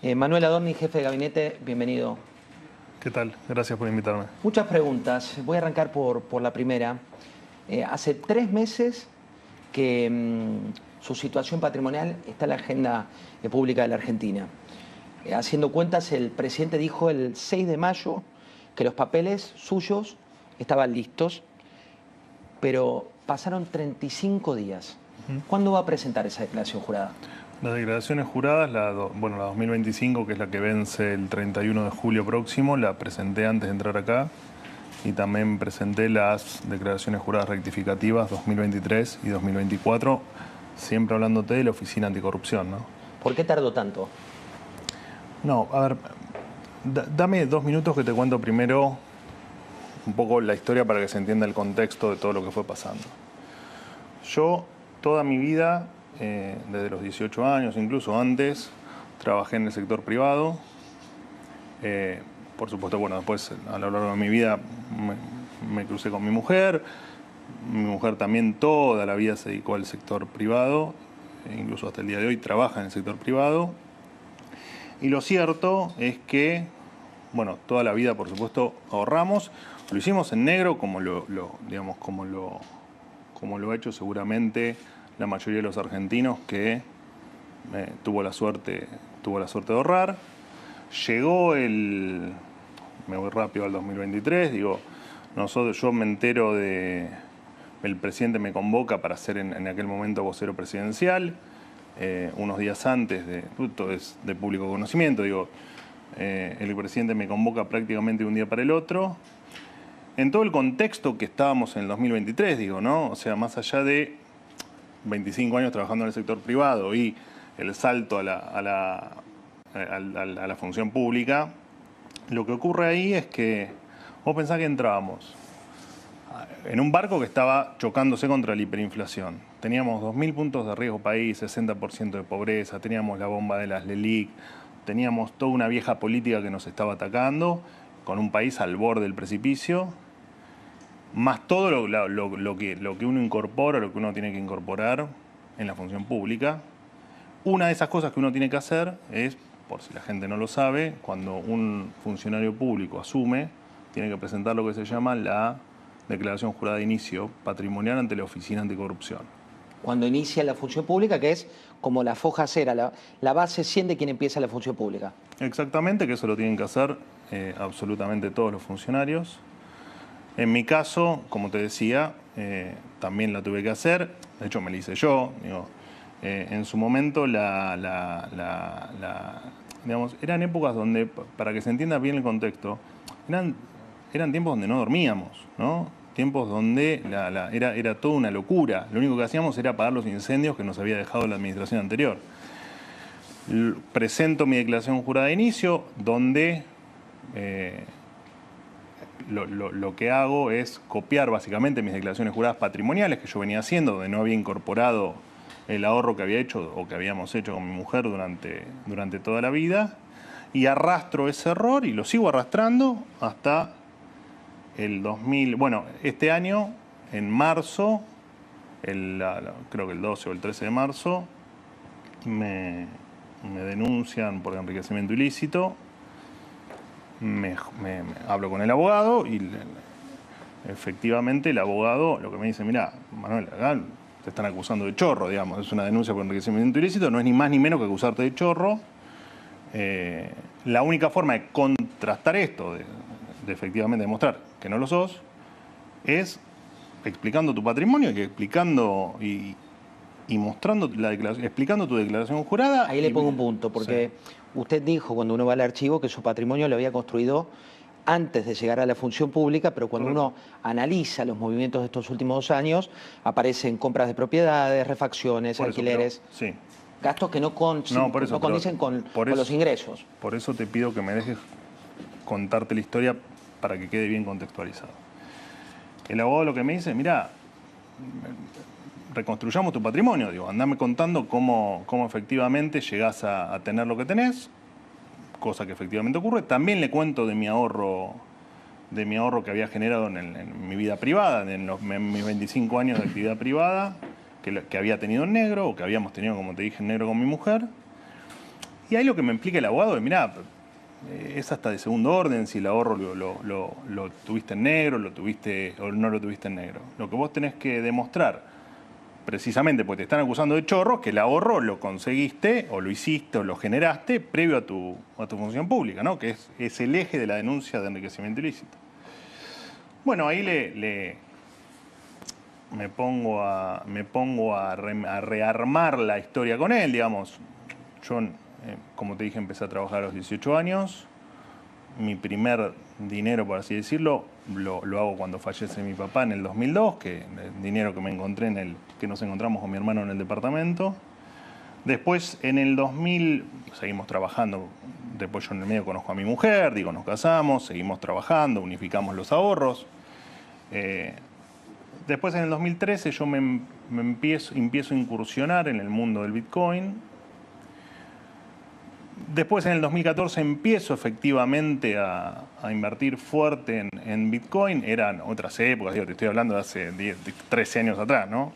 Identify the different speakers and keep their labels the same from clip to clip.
Speaker 1: Manuel Adorni, jefe de gabinete, bienvenido.
Speaker 2: ¿Qué tal? Gracias por invitarme.
Speaker 1: Muchas preguntas. Voy a arrancar por la primera. Hace 3 meses que su situación patrimonial está en la agenda pública de la Argentina. Haciendo cuentas, el presidente dijo el 6 de mayo que los papeles suyos estaban listos, pero pasaron 35 días. ¿Cuándo va a presentar esa declaración jurada?
Speaker 2: Las declaraciones juradas, la 2025, que es la que vence el 31 de julio próximo, la presenté antes de entrar acá. Y también presenté las declaraciones juradas rectificativas 2023 y 2024, siempre hablándote de la Oficina Anticorrupción, ¿no?
Speaker 1: ¿Por qué tardó tanto?
Speaker 2: No, a ver, dame 2 minutos que te cuento primero un poco la historia para que se entienda el contexto de todo lo que fue pasando. Yo, toda mi vida, desde los 18 años, incluso antes, trabajé en el sector privado. Por supuesto, bueno, después a lo largo de mi vida me crucé con mi mujer. Mi mujer también toda la vida se dedicó al sector privado, e incluso hasta el día de hoy trabaja en el sector privado. Y lo cierto es que, bueno, toda la vida, por supuesto, ahorramos. Lo hicimos en negro, como lo ha hecho seguramente la mayoría de los argentinos que tuvo la suerte de ahorrar. Llegó me voy rápido al 2023, yo me entero el presidente me convoca para ser en aquel momento vocero presidencial, unos días antes, esto es de público conocimiento, el presidente me convoca prácticamente de un día para el otro, en todo el contexto que estábamos en el 2023, ¿no? O sea, más allá de 25 años trabajando en el sector privado y el salto a la función pública, lo que ocurre ahí es que vos pensás que entrábamos en un barco que estaba chocándose contra la hiperinflación. Teníamos 2.000 puntos de riesgo país, 60% de pobreza, teníamos la bomba de las LELIC, teníamos toda una vieja política que nos estaba atacando, con un país al borde del precipicio, más todo lo que uno incorpora, lo que uno tiene que incorporar en la función pública. Una de esas cosas que uno tiene que hacer es, por si la gente no lo sabe, cuando un funcionario público asume, tiene que presentar lo que se llama la declaración jurada de inicio patrimonial ante la Oficina Anticorrupción.
Speaker 1: Cuando inicia la función pública, que es como la foja cera, la base 100 de quien empieza la función pública.
Speaker 2: Exactamente, que eso lo tienen que hacer absolutamente todos los funcionarios. En mi caso, como te decía, también la tuve que hacer, de hecho me la hice yo, en su momento eran épocas donde, para que se entienda bien el contexto, eran tiempos donde no dormíamos, ¿no? Tiempos donde era toda una locura. Lo único que hacíamos era apagar los incendios que nos había dejado la administración anterior. Presento mi declaración jurada de inicio, donde lo que hago es copiar básicamente mis declaraciones juradas patrimoniales que yo venía haciendo, donde no había incorporado el ahorro que había hecho o que habíamos hecho con mi mujer durante toda la vida, y arrastro ese error y lo sigo arrastrando hasta el 2000. Bueno, este año, en marzo, creo que el 12 o el 13 de marzo, me denuncian por enriquecimiento ilícito. Me hablo con el abogado y efectivamente el abogado lo que me dice: mira, Manuel, acá te están acusando de chorro, digamos, es una denuncia por enriquecimiento ilícito, no es ni más ni menos que acusarte de chorro. La única forma de contrastar esto, de efectivamente demostrar que no lo sos, es explicando tu patrimonio y explicando y mostrando explicando tu declaración jurada.
Speaker 1: Ahí le pongo un punto, porque sí, usted dijo cuando uno va al archivo que su patrimonio lo había construido antes de llegar a la función pública, pero cuando uno analiza los movimientos de estos últimos 2 años, aparecen compras de propiedades, refacciones, alquileres,
Speaker 2: sí,
Speaker 1: gastos que no condicen con los ingresos.
Speaker 2: Por eso te pido que me dejes contarte la historia para que quede bien contextualizado. El abogado lo que me dice: mira, reconstruyamos tu patrimonio, andame contando cómo efectivamente llegás a tener lo que tenés, cosa que efectivamente ocurre. También le cuento de mi ahorro que había generado en mi vida privada, en mis 25 años de actividad privada, que había tenido en negro, o que habíamos tenido, como te dije, en negro con mi mujer. Y ahí lo que me explica el abogado es, mirá, es hasta de segundo orden si el ahorro lo tuviste en negro, lo tuviste o no lo tuviste en negro. Lo que vos tenés que demostrar, precisamente porque te están acusando de chorro, que el ahorro lo conseguiste o lo hiciste o lo generaste previo a tu función pública, ¿no? Que es el eje de la denuncia de enriquecimiento ilícito. Bueno, ahí me pongo a rearmar la historia con él, digamos. Yo, como te dije, empecé a trabajar a los 18 años. Mi primer dinero, por así decirlo, lo hago cuando fallece mi papá en el 2002, que el dinero que me encontré que nos encontramos con mi hermano en el departamento. Después, en el 2000, seguimos trabajando. Después yo en el medio conozco a mi mujer, digo, nos casamos, seguimos trabajando, unificamos los ahorros. Después, en el 2013, yo me empiezo a incursionar en el mundo del Bitcoin. Después, en el 2014, empiezo efectivamente a invertir fuerte en Bitcoin. Eran otras épocas, digo, te estoy hablando de hace 13 años atrás, ¿no?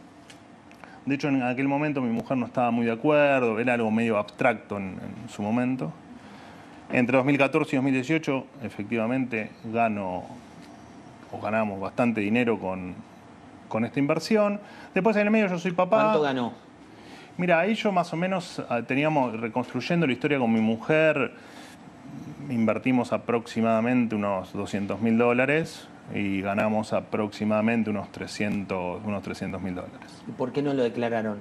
Speaker 2: De hecho, en aquel momento mi mujer no estaba muy de acuerdo, era algo medio abstracto en su momento. Entre 2014 y 2018, efectivamente, ganamos bastante dinero con esta inversión. Después, en el medio, yo soy papá.
Speaker 1: ¿Cuánto ganó?
Speaker 2: Mira, ahí yo más o menos teníamos, reconstruyendo la historia con mi mujer, invertimos aproximadamente unos $200.000 y ganamos aproximadamente unos $300.000.
Speaker 1: ¿Y por qué no lo declararon?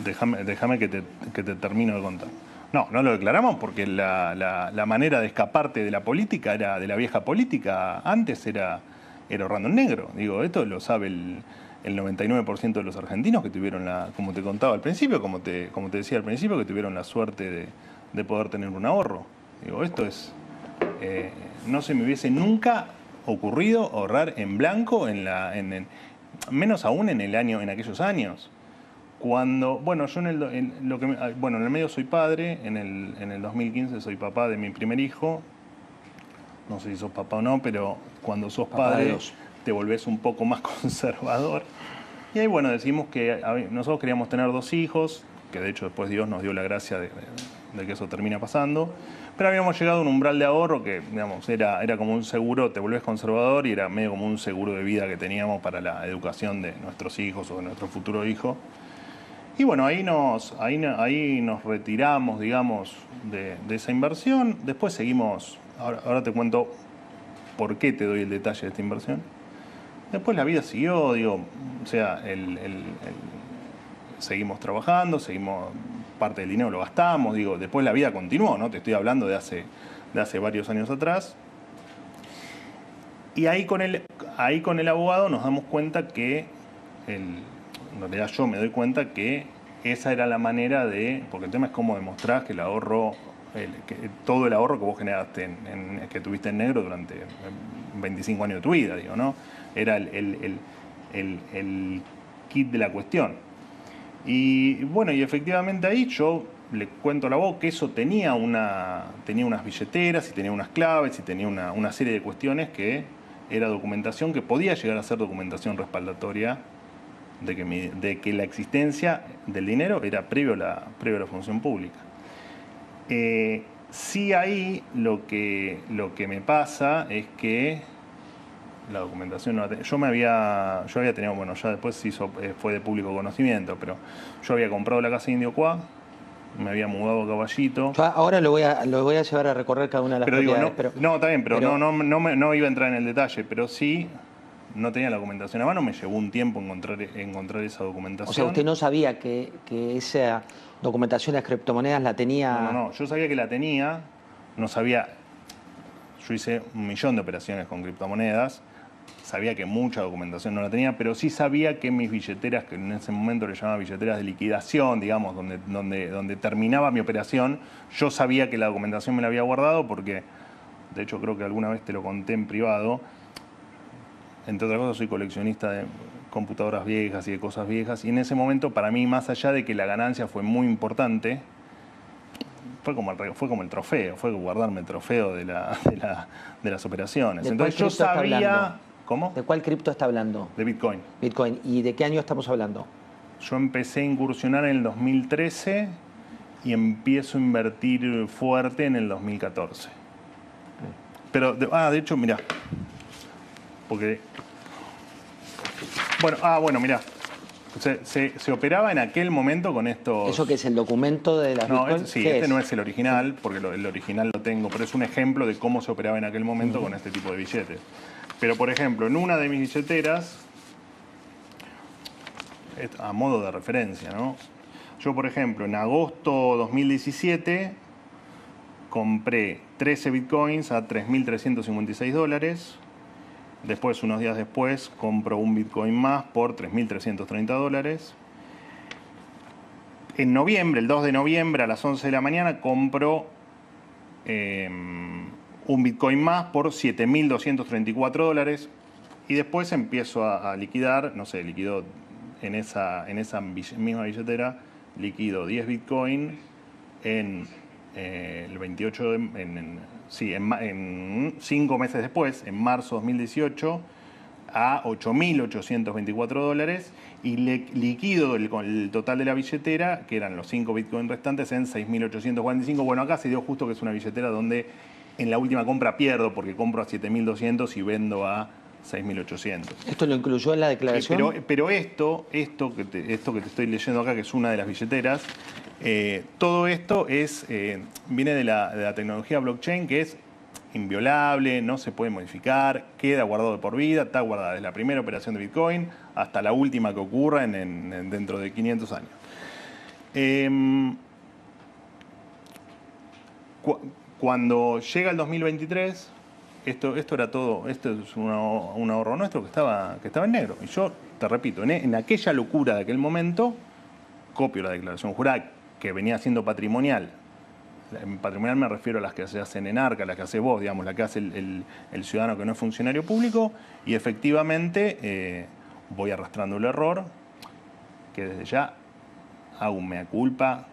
Speaker 2: Déjame que te termino de contar. No lo declaramos porque la manera de escaparte de la política, de la vieja política, antes era ahorrando en negro. Digo, esto lo sabe el 99% de los argentinos que tuvieron como te contaba al principio, como te decía al principio, que tuvieron la suerte de poder tener un ahorro. Digo, esto es... no se me hubiese nunca ocurrido ahorrar en blanco, menos aún en aquellos años. Cuando, bueno, yo en el medio soy padre, en el 2015 soy papá de mi primer hijo. No sé si sos papá o no, pero cuando sos padre te volvés un poco más conservador. Y ahí, bueno, decidimos que nosotros queríamos tener 2 hijos, que de hecho después Dios nos dio la gracia de que eso termina pasando. Pero habíamos llegado a un umbral de ahorro que, digamos, era como un seguro, te volvés conservador y era medio como un seguro de vida que teníamos para la educación de nuestros hijos o de nuestro futuro hijo. Y bueno, ahí nos retiramos, digamos, de esa inversión. Después seguimos, ahora te cuento por qué te doy el detalle de esta inversión. Después la vida siguió, digo, o sea, seguimos trabajando, parte del dinero lo gastamos, digo, después la vida continuó, ¿no? Te estoy hablando de hace varios años atrás. Y ahí con el abogado nos damos cuenta que, en realidad yo me doy cuenta que esa era la manera porque el tema es cómo demostrás que el ahorro, todo el ahorro que vos generaste, que tuviste en negro durante 25 años de tu vida, digo, ¿no? Era el kit de la cuestión. Y bueno, y efectivamente ahí yo le cuento al abogado que eso tenía unas billeteras y tenía unas claves y tenía una serie de cuestiones que era documentación que podía llegar a ser documentación respaldatoria de que la existencia del dinero era previo a la función pública. Sí, ahí lo que me pasa es que la documentación no la tenía. Yo había tenido, bueno, ya después fue de público conocimiento, pero yo había comprado la casa Indio Cuá, me había mudado a Caballito.
Speaker 1: Yo ahora lo voy a llevar a recorrer cada una de las propiedades.
Speaker 2: No, está bien, pero no iba a entrar en el detalle, pero sí no tenía la documentación a mano, me llevó un tiempo encontrar esa documentación.
Speaker 1: O sea, usted no sabía que esa documentación de las criptomonedas la tenía...
Speaker 2: No, yo sabía que la tenía, no sabía... Yo hice 1.000.000 de operaciones con criptomonedas, sabía que mucha documentación no la tenía, pero sí sabía que mis billeteras, que en ese momento le llamaba billeteras de liquidación, digamos, donde terminaba mi operación, yo sabía que la documentación me la había guardado porque, de hecho, creo que alguna vez te lo conté en privado. Entre otras cosas, soy coleccionista de computadoras viejas y de cosas viejas. Y en ese momento, para mí, más allá de que la ganancia fue muy importante, fue como el trofeo, fue guardarme el trofeo de las operaciones. Entonces yo sabía... ¿Cómo?
Speaker 1: ¿De cuál cripto está hablando?
Speaker 2: De Bitcoin.
Speaker 1: Bitcoin. ¿Y de qué año estamos hablando?
Speaker 2: Yo empecé a incursionar en el 2013 y empiezo a invertir fuerte en el 2014. Pero, de hecho, mirá, porque... Bueno, mirá, se operaba en aquel momento con estos...
Speaker 1: ¿Eso que es el documento de las Bitcoin?
Speaker 2: Sí, este no es el original, porque el original lo tengo, pero es un ejemplo de cómo se operaba en aquel momento con este tipo de billetes. Pero, por ejemplo, en una de mis billeteras, a modo de referencia, ¿no? Yo, por ejemplo, en agosto 2017 compré 13 bitcoins a $3.356. Después, unos días después, compro un bitcoin más por $3.330. En noviembre, el 2 de noviembre a las 11 de la mañana, compro un bitcoin más por $7.234. Y después empiezo a liquidar, no sé, liquido en esa misma billetera, liquido 10 bitcoin en el 28 en 5 meses después, en marzo de 2018, a $8.824 y liquido el total de la billetera, que eran los 5 bitcoins restantes, en 6.845. Bueno, acá se dio justo que es una billetera donde en la última compra pierdo porque compro a 7.200 y vendo a 6.800.
Speaker 1: ¿Esto lo incluyó en la declaración?
Speaker 2: Pero esto que te estoy leyendo acá, que es una de las billeteras, todo esto viene de la tecnología blockchain, que es inviolable, no se puede modificar, queda guardado de por vida, está guardada desde la primera operación de Bitcoin hasta la última que ocurra dentro de 500 años. Cuando llega el 2023, esto era todo, esto es un ahorro nuestro que estaba en negro. Y yo, te repito, en aquella locura de aquel momento, copio la declaración jurada que venía siendo patrimonial. En patrimonial me refiero a las que se hacen en Arca, las que hace vos, digamos, la que hace el ciudadano que no es funcionario público, y efectivamente voy arrastrando el error, que desde ya hago un mea culpa,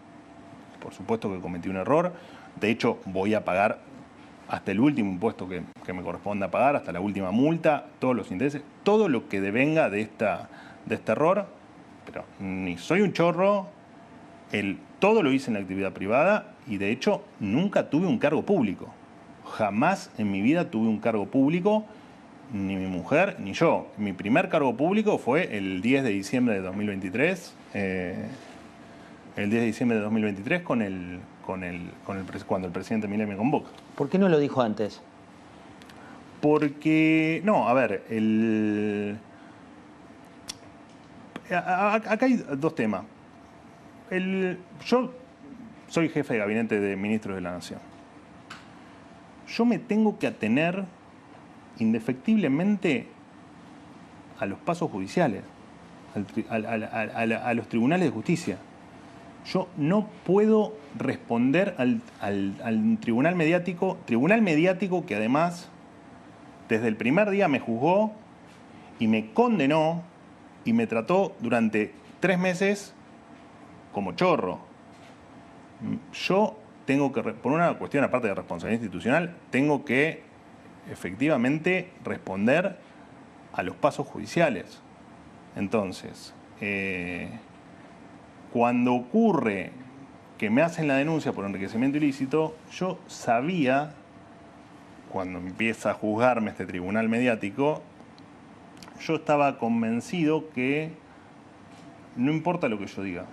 Speaker 2: por supuesto que cometí un error, de hecho voy a pagar hasta el último impuesto que me corresponda pagar, hasta la última multa, todos los intereses, todo lo que devenga de este error, pero ni soy un chorro, todo lo hice en la actividad privada y de hecho nunca tuve un cargo público. Jamás en mi vida tuve un cargo público, ni mi mujer ni yo. Mi primer cargo público fue el 10 de diciembre de 2023. El 10 de diciembre de 2023 cuando el presidente Milei me convoca.
Speaker 1: ¿Por qué no lo dijo antes?
Speaker 2: Porque, no, a ver, acá hay dos temas. Yo soy jefe de gabinete de ministros de la Nación. Yo me tengo que atener indefectiblemente a los pasos judiciales, a los tribunales de justicia. Yo no puedo responder al tribunal mediático que además desde el primer día me juzgó y me condenó y me trató durante 3 meses como chorro. Yo tengo que, por una cuestión aparte de responsabilidad institucional, tengo que efectivamente responder a los pasos judiciales. Entonces, cuando ocurre que me hacen la denuncia por enriquecimiento ilícito, yo sabía, cuando empieza a juzgarme este tribunal mediático, yo estaba convencido que no importa lo que yo diga,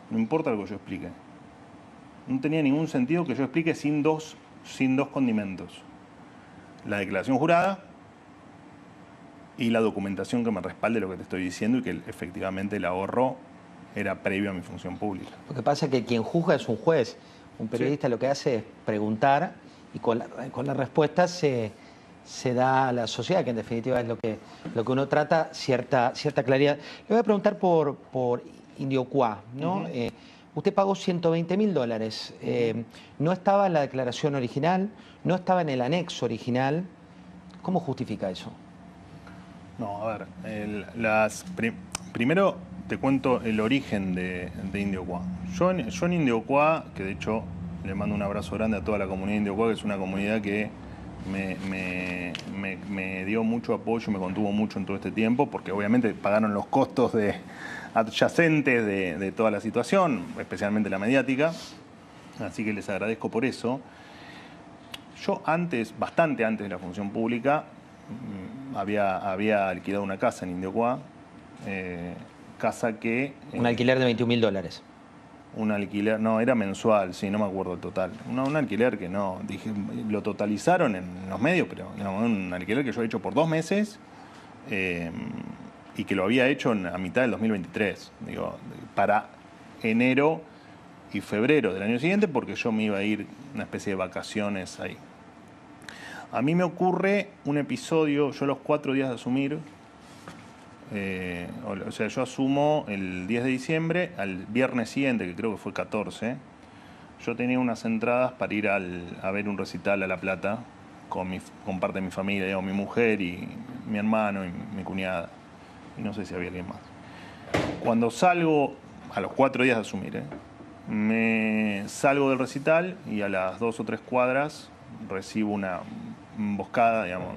Speaker 2: no importa lo que yo explique. No tenía ningún sentido que yo explique sin dos condimentos. La declaración jurada y la documentación que me respalde lo que te estoy diciendo y que efectivamente el ahorro era previo a mi función pública.
Speaker 1: Lo que pasa es que quien juzga es un juez. Un periodista lo que hace es preguntar y con la respuesta se da a la sociedad, que en definitiva es lo que uno trata, cierta claridad. Le voy a preguntar por Indiocuá, ¿no? Usted pagó $120.000. No estaba en la declaración original, no estaba en el anexo original. ¿Cómo justifica eso?
Speaker 2: No, a ver, primero te cuento el origen de Indiocuá. Yo en Indiocuá, que de hecho le mando un abrazo grande a toda la comunidad de Indiocuá, que es una comunidad que me dio mucho apoyo y me contuvo mucho en todo este tiempo, porque obviamente pagaron los costos adyacentes de toda la situación, especialmente la mediática. Así que les agradezco por eso. Yo antes, bastante antes de la función pública, había alquilado una casa en Indiocuá, casa que...
Speaker 1: Un alquiler de $21.000.
Speaker 2: Un alquiler, no, era mensual, sí, no me acuerdo el total. Un alquiler que no, dije, lo totalizaron en los medios, pero digamos, un alquiler que yo he hecho por 2 meses y que lo había hecho a mitad del 2023, digo, para enero y febrero del año siguiente, porque yo me iba a ir una especie de vacaciones ahí. A mí me ocurre un episodio, yo a los 4 días de asumir, o sea, yo asumo el 10 de diciembre, al viernes siguiente, que creo que fue 14, yo tenía unas entradas para ir a ver un recital a La Plata con parte de mi familia, digamos, mi mujer y mi hermano y mi cuñada, y no sé si había alguien más. Cuando salgo, a los 4 días de asumir, me salgo del recital y a las 2 o 3 cuadras recibo una emboscada, digamos,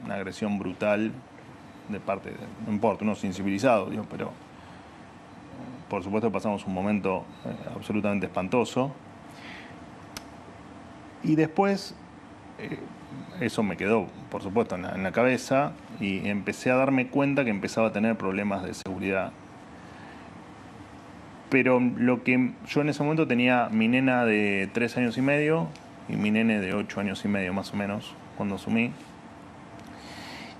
Speaker 2: una agresión brutal de parte de, no importa, unos incivilizados, digo, pero por supuesto pasamos un momento absolutamente espantoso. Y después, eso me quedó, por supuesto, en la cabeza y empecé a darme cuenta que empezaba a tener problemas de seguridad. Pero lo que yo en ese momento tenía mi nena de 3 años y medio y mi nene de 8 años y medio más o menos, cuando asumí.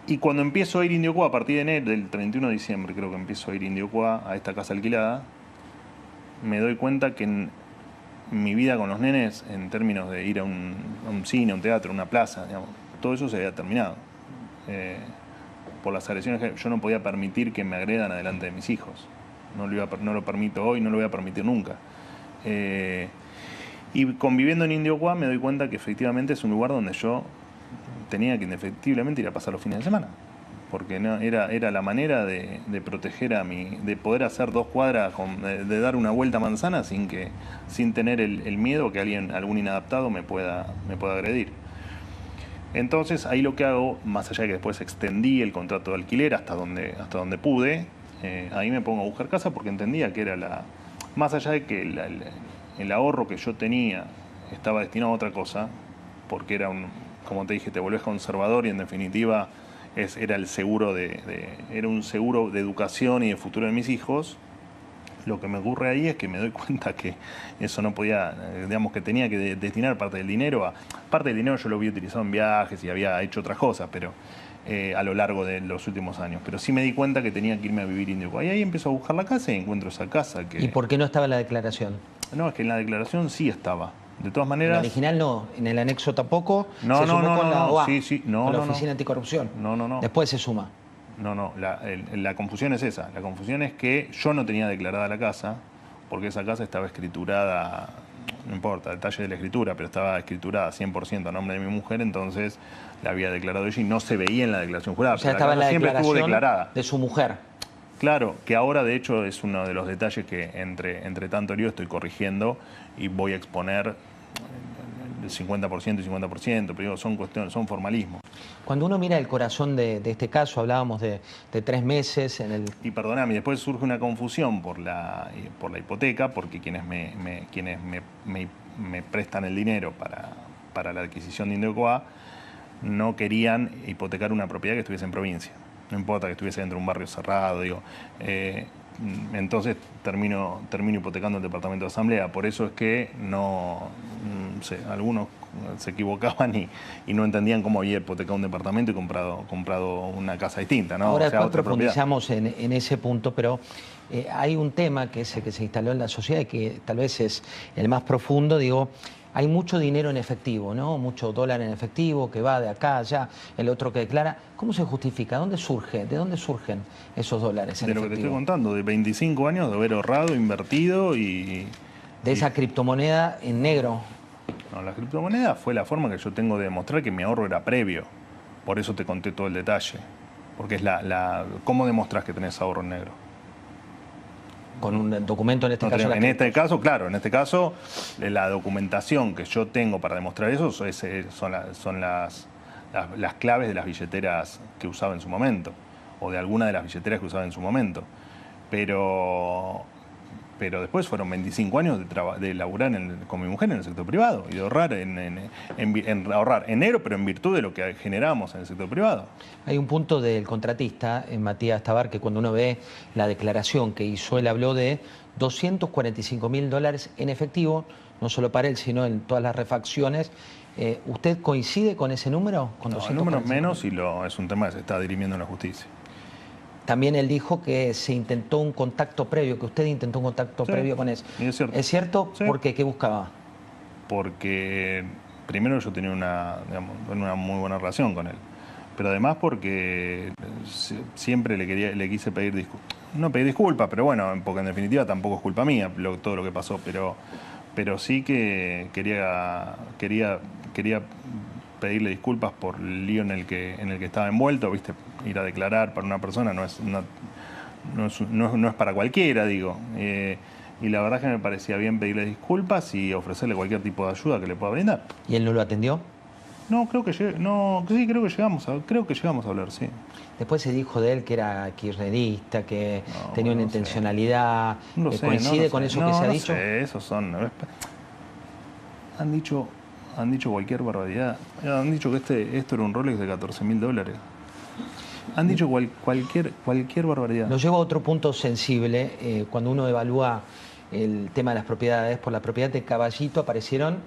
Speaker 2: Y cuando empiezo a ir a Indiocuá, a partir de enero, del 31 de diciembre creo que empiezo a ir a Indiocuá, a esta casa alquilada, me doy cuenta que en mi vida con los nenes, en términos de ir a un cine, a un teatro, a una plaza, digamos, todo eso se había terminado. Por las agresiones que yo no podía permitir que me agredan adelante de mis hijos. No lo permito hoy, no lo voy a permitir nunca. Y conviviendo en Indiocuá me doy cuenta que efectivamente es un lugar donde yo tenía que indefectiblemente ir a pasar los fines de semana, porque no, era la manera de proteger de poder hacer 2 cuadras, de dar una vuelta a manzana sin tener el miedo que algún inadaptado me pueda agredir. Entonces ahí lo que hago, más allá de que después extendí el contrato de alquiler hasta donde pude, ahí me pongo a buscar casa porque entendía que era más allá de que el ahorro que yo tenía estaba destinado a otra cosa, porque como te dije, te volvés conservador y en definitiva era un seguro de educación y de futuro de mis hijos. Lo que me ocurre ahí es que me doy cuenta que eso no podía, digamos que tenía que destinar parte del dinero parte del dinero yo lo había utilizado en viajes y había hecho otras cosas, pero a lo largo de los últimos años. Pero sí me di cuenta que tenía que irme a vivir a Indiocuá. Y ahí empiezo a buscar la casa y encuentro esa casa que...
Speaker 1: ¿Y por qué no estaba en la declaración?
Speaker 2: No, es que en la declaración sí estaba. De todas maneras...
Speaker 1: En la original no, en el anexo tampoco.
Speaker 2: No,
Speaker 1: se sumó con la OA,
Speaker 2: con
Speaker 1: la Oficina Anticorrupción.
Speaker 2: No.
Speaker 1: Después se suma.
Speaker 2: No, la confusión es esa. La confusión es que yo no tenía declarada la casa, porque esa casa estaba escriturada, no importa el detalle de la escritura, pero estaba escriturada 100% a nombre de mi mujer, entonces la había declarado ella y no se veía en la declaración jurada.
Speaker 1: O sea, estaba en la declaración
Speaker 2: declarada
Speaker 1: de su mujer.
Speaker 2: Claro, que ahora de hecho es uno de los detalles que entre tanto lío estoy corrigiendo y voy a exponer el 50% y 50%, pero digo, son formalismos.
Speaker 1: Cuando uno mira el corazón de este caso, hablábamos de 3 meses en el...
Speaker 2: Y perdóname, después surge una confusión por la hipoteca, porque quienes me prestan el dinero para la adquisición de Indiocuá no querían hipotecar una propiedad que estuviese en provincia. No importa que estuviese dentro de un barrio cerrado, digo. Entonces termino hipotecando el departamento de asamblea. Por eso es que no sé, algunos se equivocaban y no entendían cómo había hipotecado un departamento y comprado una casa distinta, ¿no?
Speaker 1: Ahora
Speaker 2: o sea,
Speaker 1: después profundizamos en ese punto, pero hay un tema que es el que se instaló en la sociedad y que tal vez es el más profundo, digo. Hay mucho dinero en efectivo, ¿no? Mucho dólar en efectivo que va de acá a allá, el otro que declara. ¿Cómo se justifica? ¿Dónde surge? ¿De dónde surgen esos dólares en efectivo?
Speaker 2: De lo que te estoy contando, de 25 años de haber ahorrado, invertido y...
Speaker 1: De esa criptomoneda en negro.
Speaker 2: No, la criptomoneda fue la forma que yo tengo de demostrar que mi ahorro era previo. Por eso te conté todo el detalle. Porque es ¿cómo demostrás que tenés ahorro en negro?
Speaker 1: Con un documento, en este caso...
Speaker 2: En este caso, claro, en este caso, la documentación que yo tengo para demostrar eso son las claves de las billeteras que usaba en su momento, o de alguna de las billeteras que usaba en su momento. Pero Pero después fueron 25 años de laburar con mi mujer en el sector privado y de ahorrar ahorrar en negro, pero en virtud de lo que generamos en el sector privado.
Speaker 1: Hay un punto del contratista, Matías Tabar, que cuando uno ve la declaración que hizo, él habló de $245.000 en efectivo, no solo para él, sino en todas las refacciones. ¿Usted coincide con ese número? ¿Con
Speaker 2: No, el número es menos y es un tema que se está dirimiendo en la justicia.
Speaker 1: También él dijo que se intentó un contacto previo, que usted intentó un contacto previo con él.
Speaker 2: Es cierto.
Speaker 1: ¿Es cierto?
Speaker 2: Sí.
Speaker 1: ¿Por qué? ¿Qué buscaba?
Speaker 2: Porque primero yo tenía una muy buena relación con él. Pero además porque siempre le quise pedir disculpas. No pedir disculpas, pero bueno, porque en definitiva tampoco es culpa mía todo lo que pasó. Pero sí que quería pedirle disculpas por el lío en el que estaba envuelto, ¿viste? Ir a declarar para una persona no es para cualquiera, digo. Y la verdad es que me parecía bien pedirle disculpas y ofrecerle cualquier tipo de ayuda que le pueda brindar.
Speaker 1: ¿Y él no lo atendió?
Speaker 2: No, creo que llegamos a hablar, sí.
Speaker 1: Después se dijo de él que era kirchnerista, que tenía una intencionalidad. ¿Coincide con eso que se ha dicho?
Speaker 2: No sé, esos son... Han dicho cualquier barbaridad. Han dicho que esto era un Rolex de $14.000. Han dicho cualquier barbaridad.
Speaker 1: Lo llevo a otro punto sensible. Cuando uno evalúa el tema de las propiedades, por la propiedad de Caballito aparecieron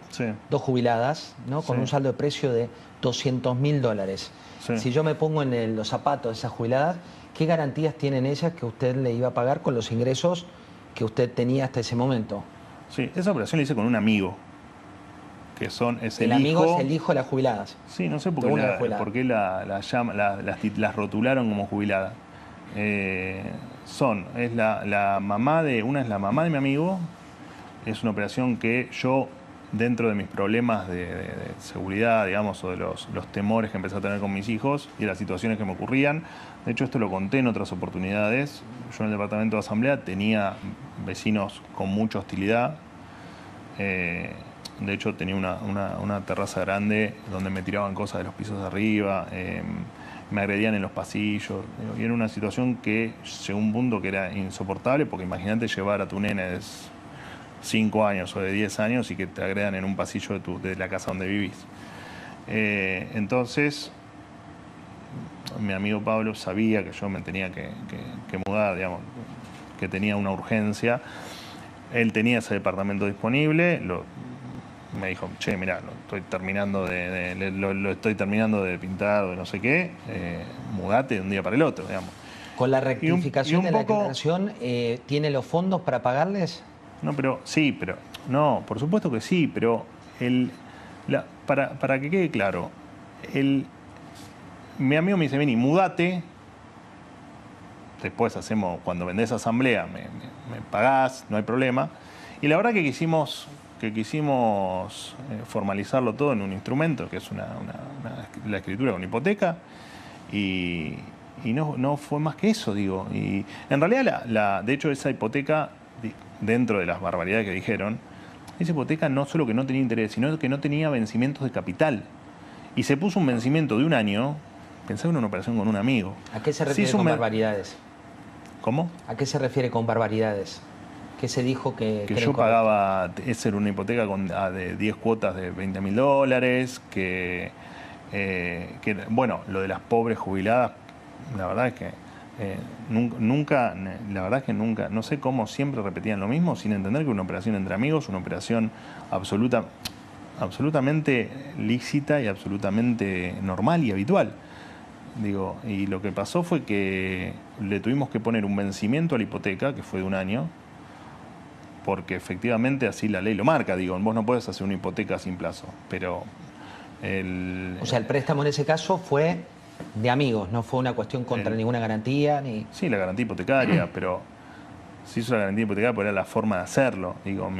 Speaker 1: dos jubiladas, ¿no? Con un saldo de precio de $200.000. Sí. Si yo me pongo en los zapatos de esas jubiladas, ¿qué garantías tienen ellas que usted le iba a pagar con los ingresos que usted tenía hasta ese momento?
Speaker 2: Sí, esa operación la hice con un amigo.
Speaker 1: El amigo es el hijo de las jubiladas.
Speaker 2: Sí, no sé por qué las rotularon como jubiladas. Una es la mamá de mi amigo. Es una operación que yo, dentro de mis problemas de seguridad, digamos, o de los temores que empecé a tener con mis hijos y de las situaciones que me ocurrían, de hecho esto lo conté en otras oportunidades, yo en el departamento de asamblea tenía vecinos con mucha hostilidad. De hecho tenía una terraza grande donde me tiraban cosas de los pisos de arriba, me agredían en los pasillos, y era una situación que llegó a un punto que era insoportable, porque imagínate llevar a tu nene de 5 años o de 10 años y que te agredan en un pasillo de la casa donde vivís. Entonces, mi amigo Pablo sabía que yo me tenía que mudar, digamos, que tenía una urgencia. Él tenía ese departamento disponible, me dijo, che, mirá, lo estoy terminando de pintar, de no sé qué, mudate de un día para el otro, digamos.
Speaker 1: ¿Con la rectificación de la declaración tiene los fondos para pagarles?
Speaker 2: No, no, por supuesto que sí, pero para que quede claro, mi amigo me dice, vení, mudate, después cuando vendés asamblea, me pagás, no hay problema. Y la verdad que quisimos formalizarlo todo en un instrumento, que es la escritura con hipoteca, y no fue más que eso, digo. Y en realidad, de hecho, esa hipoteca, dentro de las barbaridades que dijeron, esa hipoteca no solo que no tenía interés, sino que no tenía vencimientos de capital. Y se puso un vencimiento de un año, pensaba en una operación con un amigo.
Speaker 1: ¿A qué se refiere con barbaridades?
Speaker 2: ¿Cómo?
Speaker 1: ¿A qué se refiere con barbaridades? ¿Qué se dijo que
Speaker 2: yo pagaba, esa era una hipoteca de 10 cuotas de $20.000, bueno, lo de las pobres jubiladas, la verdad es que nunca, no sé cómo siempre repetían lo mismo, sin entender que una operación entre amigos, una operación absolutamente lícita y absolutamente normal y habitual. Digo, y lo que pasó fue que le tuvimos que poner un vencimiento a la hipoteca, que fue de un año, porque efectivamente así la ley lo marca. Digo, vos no podés hacer una hipoteca sin plazo, pero
Speaker 1: O sea, el préstamo en ese caso fue de amigos, no fue una cuestión contra ninguna garantía, ni...
Speaker 2: Sí, la garantía hipotecaria, pero se hizo la garantía hipotecaria porque era la forma de hacerlo. Digo,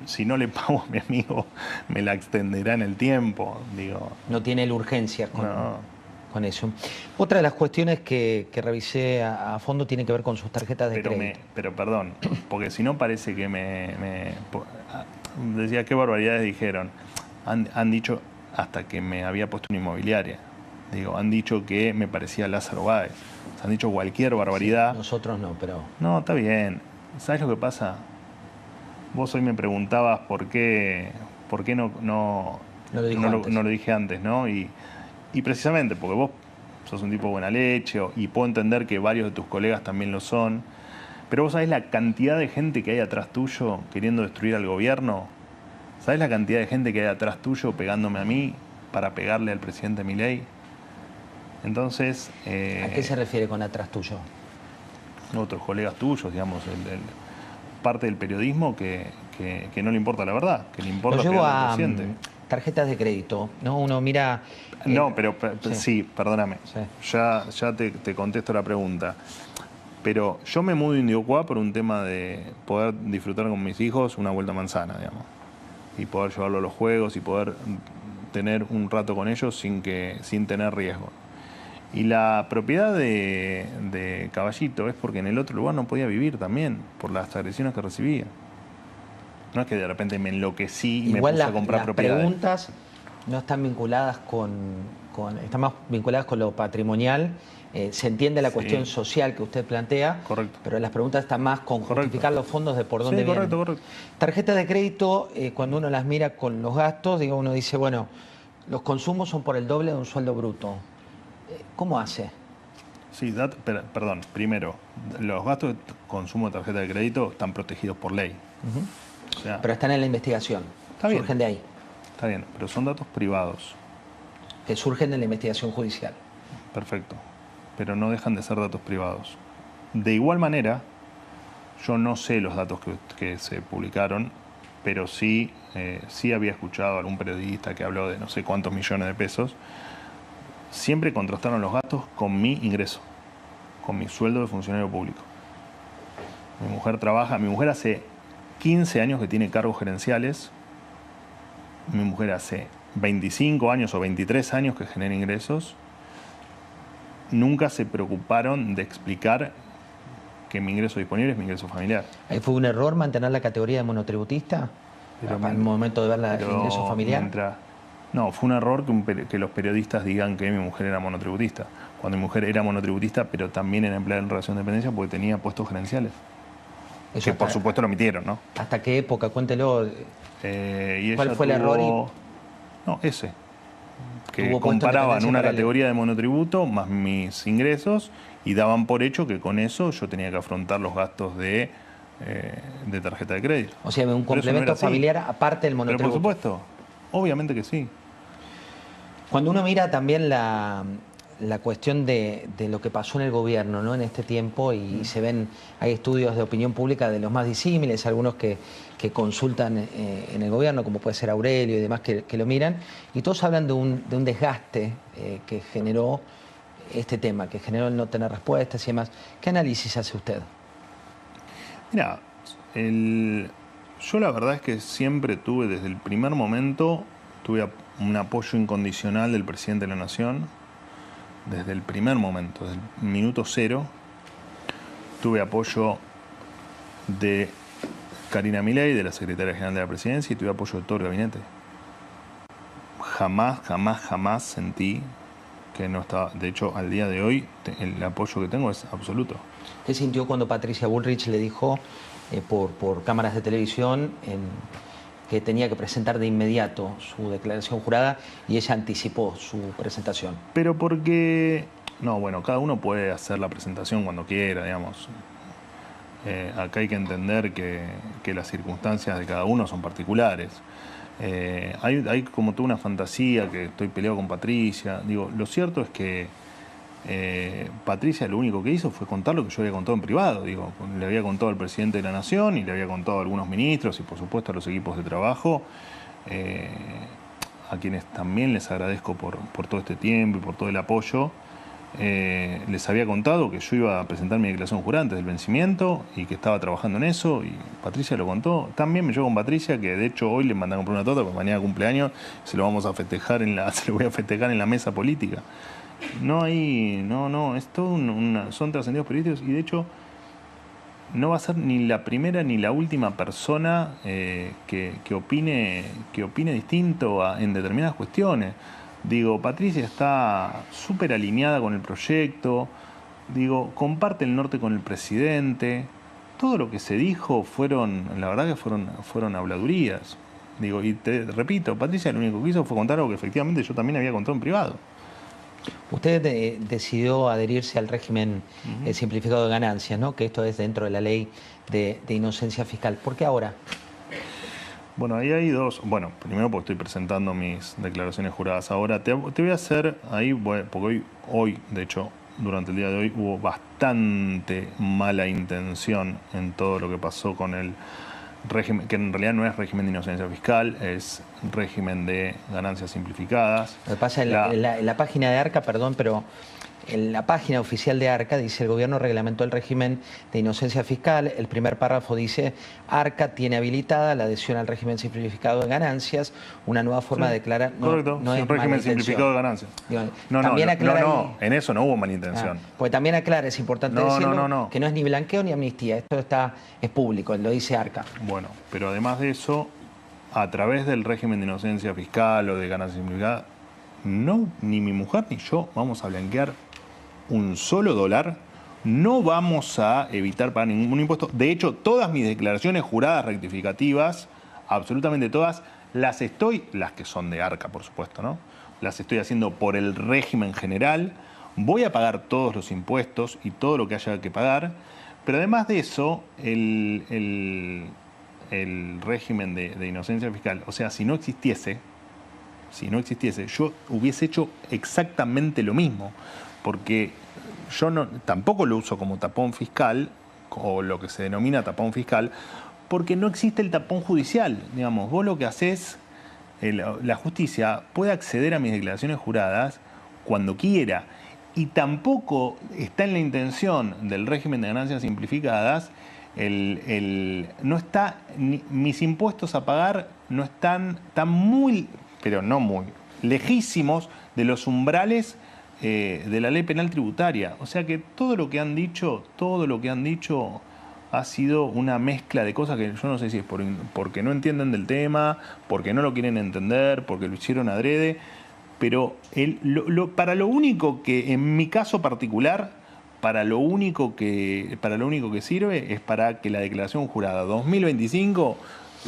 Speaker 2: si no le pago a mi amigo, me la extenderá en el tiempo. Digo,
Speaker 1: no tiene la urgencia con eso. Otra de las cuestiones que revisé a fondo tiene que ver con sus tarjetas de crédito.
Speaker 2: Pero perdón, porque si no parece que decía, qué barbaridades dijeron. Han dicho hasta que me había puesto una inmobiliaria. Digo, han dicho que me parecía Lázaro Báez. Han dicho cualquier barbaridad.
Speaker 1: Sí, nosotros no, pero...
Speaker 2: No, está bien. ¿Sabes lo que pasa? Vos hoy me preguntabas por qué no lo dije antes, ¿no? Y precisamente porque vos sos un tipo de buena leche y puedo entender que varios de tus colegas también lo son, pero vos sabés la cantidad de gente que hay atrás tuyo queriendo destruir al gobierno. ¿Sabés la cantidad de gente que hay atrás tuyo pegándome a mí para pegarle al presidente Milei? Entonces...
Speaker 1: ¿A qué se refiere con atrás tuyo?
Speaker 2: Otros colegas tuyos, digamos, parte del periodismo que no le importa la verdad, que le importa pegarle al presidente.
Speaker 1: Tarjetas de crédito, ¿no? Uno mira...
Speaker 2: No, pero sí, perdóname. Sí. Ya te contesto la pregunta. Pero yo me mudo a Indiocuá por un tema de poder disfrutar con mis hijos una vuelta a manzana, digamos. Y poder llevarlo a los juegos y poder tener un rato con ellos sin tener riesgo. Y la propiedad de Caballito es porque en el otro lugar no podía vivir también, por las agresiones que recibía. No es que de repente me enloquecí y me puse a comprar propiedades.
Speaker 1: Igual las preguntas no están vinculadas están más vinculadas con lo patrimonial. Se entiende la cuestión social que usted plantea,
Speaker 2: correcto,
Speaker 1: pero las preguntas están más con justificar los fondos de por dónde vienen.
Speaker 2: Correcto.
Speaker 1: Tarjetas de crédito, cuando uno las mira con los gastos, uno dice, bueno, los consumos son por el doble de un sueldo bruto. ¿Cómo hace?
Speaker 2: Sí, perdón, primero, los gastos de consumo de tarjeta de crédito están protegidos por ley.
Speaker 1: O sea, pero están en la investigación, surgen de ahí.
Speaker 2: Está bien, pero son datos privados.
Speaker 1: Que surgen de la investigación judicial.
Speaker 2: Perfecto, pero no dejan de ser datos privados. De igual manera, yo no sé los datos que se publicaron, pero sí había escuchado a algún periodista que habló de no sé cuántos millones de pesos. Siempre contrastaron los gastos con mi ingreso, con mi sueldo de funcionario público. Mi mujer hace 15 años que tiene cargos gerenciales, mi mujer hace 25 años o 23 años que genera ingresos. Nunca se preocuparon de explicar que mi ingreso disponible es mi ingreso familiar.
Speaker 1: ¿Fue un error mantener la categoría de monotributista en el momento de ver el ingreso familiar?
Speaker 2: No, fue un error que los periodistas digan que mi mujer era monotributista. Cuando mi mujer era monotributista, pero también era empleada en relación de dependencia porque tenía puestos gerenciales. Que por supuesto lo omitieron, ¿no?
Speaker 1: ¿Hasta qué época? Cuéntelo.
Speaker 2: ¿Cuál fue el error? No, ese. Que comparaban una categoría de monotributo más mis ingresos y daban por hecho que con eso yo tenía que afrontar los gastos de tarjeta de crédito.
Speaker 1: O sea, un complemento familiar aparte del monotributo.
Speaker 2: Pero por supuesto, obviamente que sí.
Speaker 1: Cuando uno mira también la cuestión de lo que pasó en el gobierno, ¿no? En este tiempo, y hay estudios de opinión pública de los más disímiles, algunos que consultan en el gobierno, como puede ser Aurelio y demás, que lo miran, y todos hablan de un desgaste que generó este tema, que generó el no tener respuestas y demás. ¿Qué análisis hace usted?
Speaker 2: Mira, yo la verdad es que siempre tuve, desde el primer momento, tuve un apoyo incondicional del presidente de la Nación. Desde el primer momento, desde el minuto cero, tuve apoyo de Karina Milei, de la Secretaria General de la Presidencia, y tuve apoyo de todo el gabinete. Jamás sentí que no estaba... De hecho, al día de hoy, el apoyo que tengo es absoluto.
Speaker 1: ¿Qué sintió cuando Patricia Bullrich le dijo por cámaras de televisión que tenía que presentar de inmediato su declaración jurada y ella anticipó su presentación?
Speaker 2: Pero porque... No, bueno, cada uno puede hacer la presentación cuando quiera, digamos. Acá hay que entender que las circunstancias de cada uno son particulares. Hay como toda una fantasía que estoy peleado con Patricia. Digo, lo cierto es que Patricia lo único que hizo fue contar lo que yo había contado en privado. Digo, le había contado al presidente de la Nación y le había contado a algunos ministros y por supuesto a los equipos de trabajo, a quienes también les agradezco por todo este tiempo y por todo el apoyo. Les había contado que yo iba a presentar mi declaración jurada antes del vencimiento y que estaba trabajando en eso, y Patricia lo contó. También me llevo con Patricia, que de hecho hoy le mandan a comprar una torta porque mañana cumpleaños, se lo vamos a festejar se lo voy a festejar en la mesa política. Es todo son trascendidos políticos, y de hecho no va a ser ni la primera ni la última persona que opine distinto en determinadas cuestiones. Digo, Patricia está súper alineada con el proyecto, digo, comparte el norte con el presidente, todo lo que se dijo la verdad que fueron habladurías. Digo, y te repito, Patricia lo único que hizo fue contar algo que efectivamente yo también había contado en privado.
Speaker 1: Usted decidió adherirse al régimen simplificado de ganancias, ¿no? Que esto es dentro de la ley de inocencia fiscal. ¿Por qué ahora?
Speaker 2: Bueno, ahí hay dos. Bueno, primero porque estoy presentando mis declaraciones juradas ahora. Te voy a hacer ahí, porque hoy, de hecho, durante el día de hoy hubo bastante mala intención en todo lo que pasó con el régimen, que en realidad no es régimen de inocencia fiscal, es régimen de ganancias simplificadas.
Speaker 1: Lo que pasa en la página de ARCA, perdón, pero en la página oficial de ARCA dice: el gobierno reglamentó el régimen de inocencia fiscal. El primer párrafo dice: ARCA tiene habilitada la adhesión al régimen simplificado de ganancias, una nueva forma de declarar.
Speaker 2: Correcto,
Speaker 1: no es
Speaker 2: un régimen simplificado de ganancias. No, en eso no hubo mala intención.
Speaker 1: Porque también aclara, es importante decirlo, que no es ni blanqueo ni amnistía. Esto es público, lo dice ARCA.
Speaker 2: Bueno, pero además de eso, a través del régimen de inocencia fiscal o de ganancias simplificadas, no, ni mi mujer ni yo vamos a blanquear un solo dólar, no vamos a evitar pagar ningún impuesto. De hecho, todas mis declaraciones juradas rectificativas, absolutamente todas, las que son de ARCA, por supuesto, ¿no? Las estoy haciendo por el régimen general. Voy a pagar todos los impuestos y todo lo que haya que pagar, pero además de eso, el régimen de inocencia fiscal, o sea, si no existiese, yo hubiese hecho exactamente lo mismo, porque yo tampoco lo uso como tapón fiscal, o lo que se denomina tapón fiscal, porque no existe el tapón judicial. Digamos, vos lo que haces, la justicia puede acceder a mis declaraciones juradas cuando quiera, y tampoco está en la intención del régimen de ganancias simplificadas, no está, mis impuestos a pagar no están muy, pero no muy, lejísimos de los umbrales de la ley penal tributaria. O sea que todo lo que han dicho ha sido una mezcla de cosas que yo no sé si es porque no entienden del tema, porque no lo quieren entender, porque lo hicieron adrede, pero para lo único que, en mi caso particular, para lo único que sirve es para que la declaración jurada 2025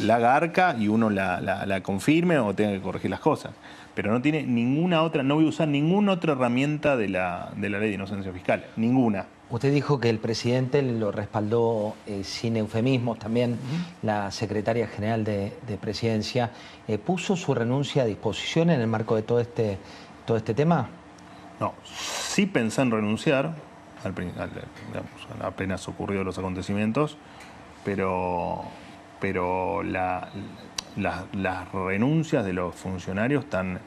Speaker 2: la haga ARCA y uno la confirme o tenga que corregir las cosas. Pero no tiene ninguna otra, no voy a usar ninguna otra herramienta de la ley de inocencia fiscal, ninguna.
Speaker 1: Usted dijo que el presidente lo respaldó sin eufemismos, también la secretaria general de Presidencia. ¿Puso su renuncia a disposición en el marco de todo este tema?
Speaker 2: No, sí pensé en renunciar, digamos, apenas ocurrió los acontecimientos, pero las renuncias de los funcionarios están,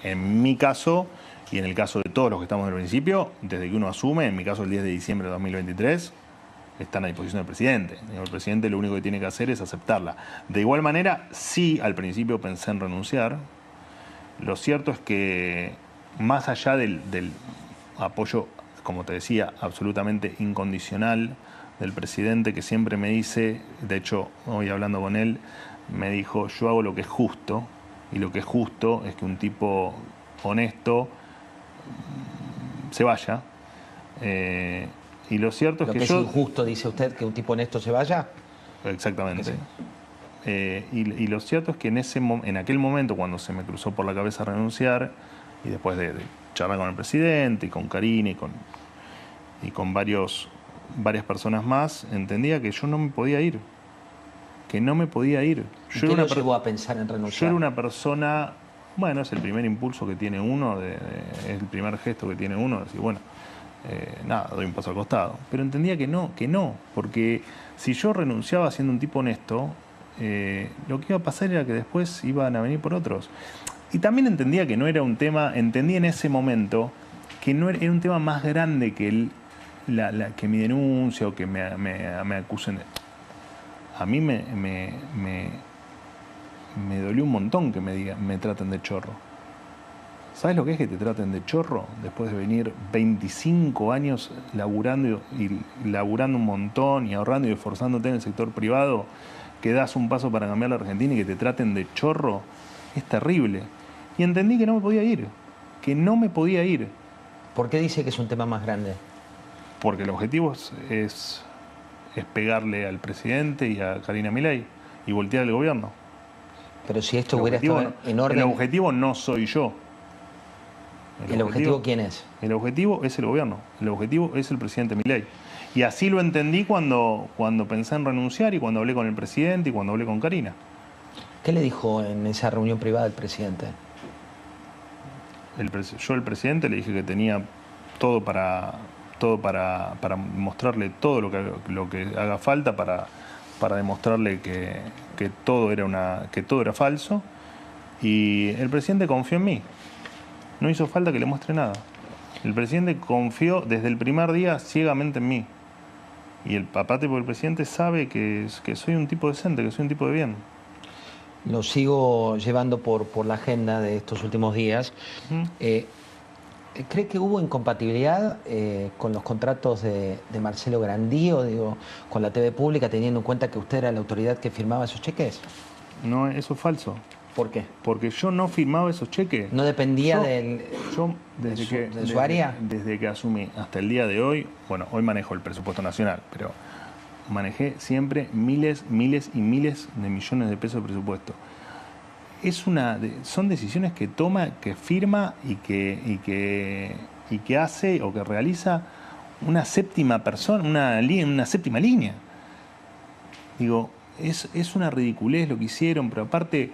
Speaker 2: en mi caso y en el caso de todos los que estamos en el principio, desde que uno asume, en mi caso el 10 de diciembre de 2023, están a disposición del presidente. El presidente lo único que tiene que hacer es aceptarla. De igual manera, sí, al principio pensé en renunciar. Lo cierto es que, más allá del apoyo, como te decía, absolutamente incondicional del presidente, que siempre me dice, de hecho, hoy hablando con él, me dijo: yo hago lo que es justo, y lo que es justo es que un tipo honesto se vaya. Y lo cierto es que
Speaker 1: es injusto, dice usted, que un tipo honesto se vaya.
Speaker 2: Exactamente. Y lo cierto es que en aquel momento, cuando se me cruzó por la cabeza renunciar, y después de charlar con el presidente y con Karina y con varias personas más, entendía que yo no me podía ir. ¿Qué lo
Speaker 1: llevó a pensar en renunciar?
Speaker 2: Yo era una persona, bueno, es el primer impulso que tiene uno, es el primer gesto que tiene uno, de decir, bueno, nada, doy un paso al costado. Pero entendía que no, porque si yo renunciaba siendo un tipo honesto, lo que iba a pasar era que después iban a venir por otros. Y también entendía que no era un tema, entendí en ese momento que no era un tema más grande que que mi denuncia o que me acusen de... A mí me dolió un montón que me traten de chorro. ¿Sabes lo que es que te traten de chorro? Después de venir 25 años laburando un montón y ahorrando y esforzándote en el sector privado, que das un paso para cambiar la Argentina y que te traten de chorro, es terrible. Y entendí que no me podía ir,
Speaker 1: ¿Por qué dice que es un tema más grande?
Speaker 2: Porque el objetivo es es pegarle al presidente y a Karina Milei y voltear el gobierno.
Speaker 1: Pero si esto hubiera estado en orden...
Speaker 2: El objetivo no soy yo.
Speaker 1: ¿El objetivo quién es?
Speaker 2: El objetivo es el gobierno. El objetivo es el presidente Milei. Y así lo entendí cuando pensé en renunciar y cuando hablé con el presidente y cuando hablé con Karina.
Speaker 1: ¿Qué le dijo en esa reunión privada el presidente?
Speaker 2: Yo al presidente le dije que tenía todo para mostrarle todo lo que haga falta para demostrarle que todo era falso. Y el presidente confió en mí. No hizo falta que le muestre nada. El presidente confió desde el primer día ciegamente en mí. Y aparte porque el presidente sabe que soy un tipo decente, que soy un tipo de bien.
Speaker 1: Lo sigo llevando por la agenda de estos últimos días. ¿Cree que hubo incompatibilidad con los contratos de Marcelo Grandío, digo, con la TV pública, teniendo en cuenta que usted era la autoridad que firmaba esos cheques?
Speaker 2: No, eso es falso.
Speaker 1: ¿Por qué?
Speaker 2: Porque yo no firmaba esos cheques.
Speaker 1: ¿No dependía
Speaker 2: de
Speaker 1: su área?
Speaker 2: Desde que asumí hasta el día de hoy, bueno, hoy manejo el presupuesto nacional, pero manejé siempre miles y miles de millones de pesos de presupuesto. Son decisiones que toma, que firma y que hace o que realiza una séptima persona, una séptima línea. Digo, es una ridiculez lo que hicieron, pero aparte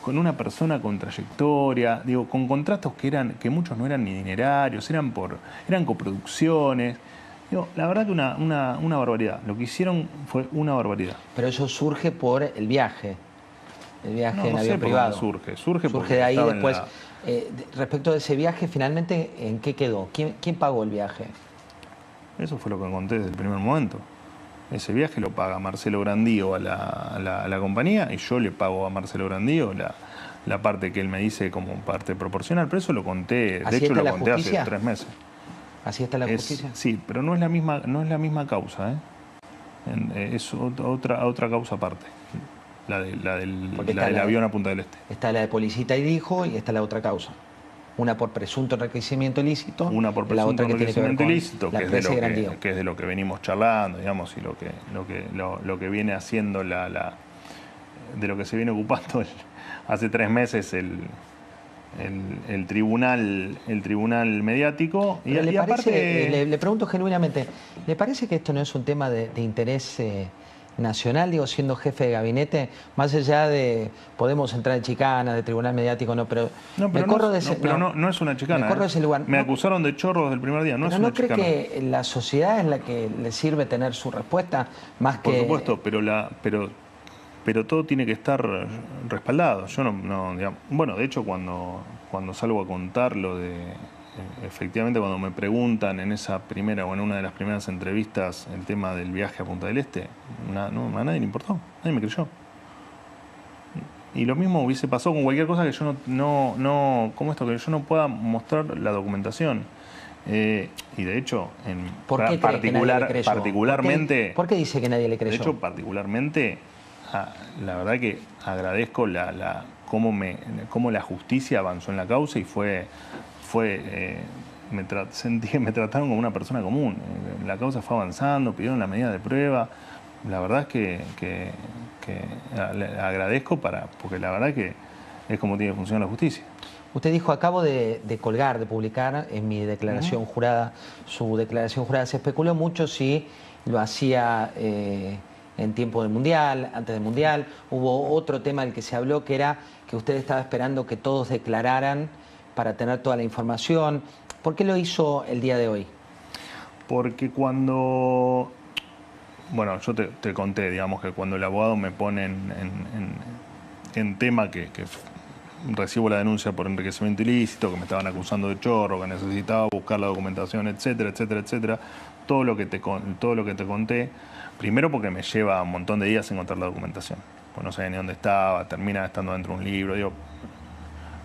Speaker 2: con una persona con trayectoria, digo, con contratos que muchos no eran ni dinerarios, eran coproducciones. Digo, la verdad que una barbaridad. Lo que hicieron fue una barbaridad.
Speaker 1: Pero eso surge por el viaje. El viaje en avión privado.
Speaker 2: Surge
Speaker 1: de ahí después. Respecto de ese viaje, finalmente, ¿en qué quedó? ¿Quién pagó el viaje?
Speaker 2: Eso fue lo que conté desde el primer momento. Ese viaje lo paga Marcelo Grandío a la compañía y yo le pago a Marcelo Grandío la parte que él me dice como parte proporcional. Pero eso lo conté, de hecho lo conté hace 3 meses.
Speaker 1: ¿Así está la justicia?
Speaker 2: Sí, pero no es la misma causa, ¿eh? Es otra causa aparte. La del avión a Punta del Este.
Speaker 1: Está la de Policita y Dijo y está la otra causa. Una por presunto enriquecimiento ilícito.
Speaker 2: Una por presunto enriquecimiento ilícito, que es de lo que venimos charlando, digamos, y lo que viene haciendo de lo que se viene ocupando hace 3 meses el tribunal mediático.
Speaker 1: Y aparte, le pregunto genuinamente, ¿le parece que esto no es un tema de interés nacional, digo, siendo jefe de gabinete, más allá de, podemos entrar en chicanas, de tribunal mediático, no, pero no
Speaker 2: es una chicana.
Speaker 1: Me corro de ese lugar.
Speaker 2: Me acusaron de chorro desde el primer día, no es una chicana.
Speaker 1: ¿No cree que la sociedad es la que le sirve tener su respuesta más que...?
Speaker 2: Por supuesto, pero todo tiene que estar respaldado. Yo digamos, bueno, de hecho, cuando salgo a contar lo de... Efectivamente, cuando me preguntan en esa primera o en una de las primeras entrevistas el tema del viaje a Punta del Este, a nadie le importó, nadie me creyó. Y lo mismo hubiese pasado con cualquier cosa que yo como esto, que yo no pueda mostrar la documentación. Y de hecho, particularmente...
Speaker 1: ¿Por qué dice que nadie le creyó?
Speaker 2: De hecho, particularmente, la verdad que agradezco cómo la justicia avanzó en la causa y sentí que me trataron como una persona común. La causa fue avanzando, pidieron la medida de prueba. La verdad es que le agradezco porque la verdad que es como tiene que funcionar la justicia.
Speaker 1: Usted dijo, acabo de colgar, de publicar en mi declaración jurada, su declaración jurada. Se especuló mucho si lo hacía en tiempo del Mundial, antes del Mundial. Hubo otro tema del que se habló, que era que usted estaba esperando que todos declararan para tener toda la información. ¿Por qué lo hizo el día de hoy?
Speaker 2: Porque cuando... Bueno, yo te conté, digamos, que cuando el abogado me pone en tema que recibo la denuncia por enriquecimiento ilícito, que me estaban acusando de chorro, que necesitaba buscar la documentación, etcétera, etcétera, etcétera, todo lo que te conté, primero porque me lleva un montón de días encontrar la documentación, pues no sabía ni dónde estaba, termina estando dentro de un libro, digo,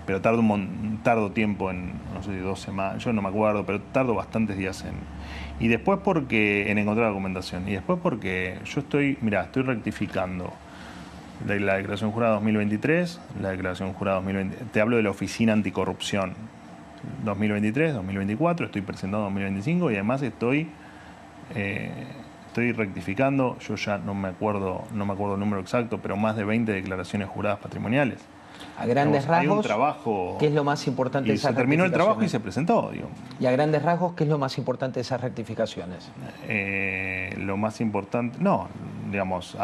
Speaker 2: pero tardo tiempo en, no sé, 2 semanas, yo no me acuerdo, pero tardo bastantes días y después en encontrar la documentación, y después porque yo estoy rectificando la declaración jurada 2023, la declaración jurada 2020, te hablo de la Oficina Anticorrupción 2023, 2024, estoy presentando 2025 y además estoy estoy rectificando, yo ya no me acuerdo el número exacto, pero más de 20 declaraciones juradas patrimoniales.
Speaker 1: A grandes
Speaker 2: Digamos, hay un
Speaker 1: rasgos,
Speaker 2: trabajo,
Speaker 1: ¿qué es lo más importante de
Speaker 2: y
Speaker 1: esas
Speaker 2: se terminó el trabajo y se
Speaker 1: rectificaciones?
Speaker 2: presentó, digo.
Speaker 1: Y a grandes rasgos, ¿qué es lo más importante de esas rectificaciones?
Speaker 2: Lo más importante, no, digamos,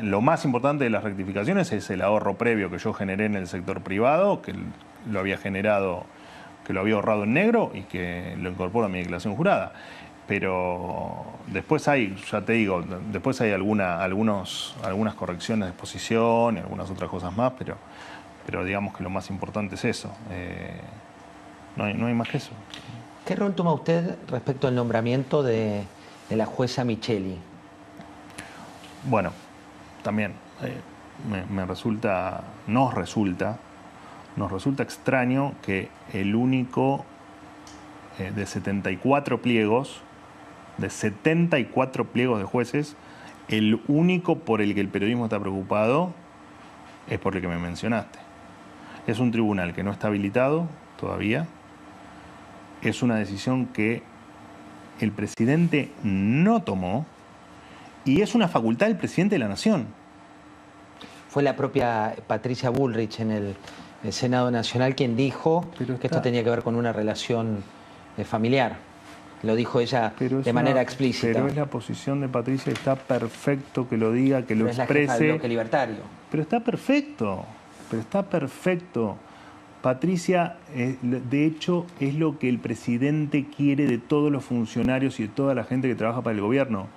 Speaker 2: lo más importante de las rectificaciones es el ahorro previo que yo generé en el sector privado, que lo había generado, que lo había ahorrado en negro y que lo incorporo a mi declaración jurada. Pero después hay, ya te digo, después hay algunas correcciones de exposición y algunas otras cosas más, pero digamos que lo más importante es eso. No hay más que eso.
Speaker 1: ¿Qué rol toma usted respecto al nombramiento de la jueza Micheli?
Speaker 2: Bueno, también nos resulta extraño que el único de 74 pliegos, de jueces, el único por el que el periodismo está preocupado es por el que me mencionaste. Es un tribunal que no está habilitado todavía. Es una decisión que el presidente no tomó y es una facultad del presidente de la Nación.
Speaker 1: Fue la propia Patricia Bullrich en el Senado Nacional quien dijo que esto tenía que ver con una relación familiar. Lo dijo ella de manera explícita.
Speaker 2: Pero es la posición de Patricia, está perfecto que lo diga, que lo exprese.
Speaker 1: Es la jefa del bloque libertario.
Speaker 2: Pero está perfecto. Patricia, de hecho, es lo que el presidente quiere de todos los funcionarios y de toda la gente que trabaja para el gobierno.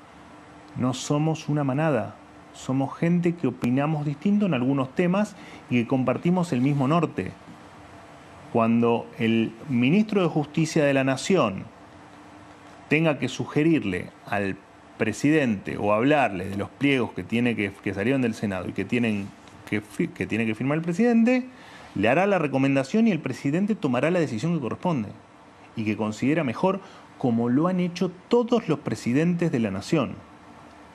Speaker 2: No somos una manada, somos gente que opinamos distinto en algunos temas y que compartimos el mismo norte. Cuando el ministro de Justicia de la Nación tenga que sugerirle al presidente o hablarle de los pliegos que salieron del Senado y que tiene que firmar el presidente, le hará la recomendación y el presidente tomará la decisión que corresponde y que considera mejor, como lo han hecho todos los presidentes de la Nación.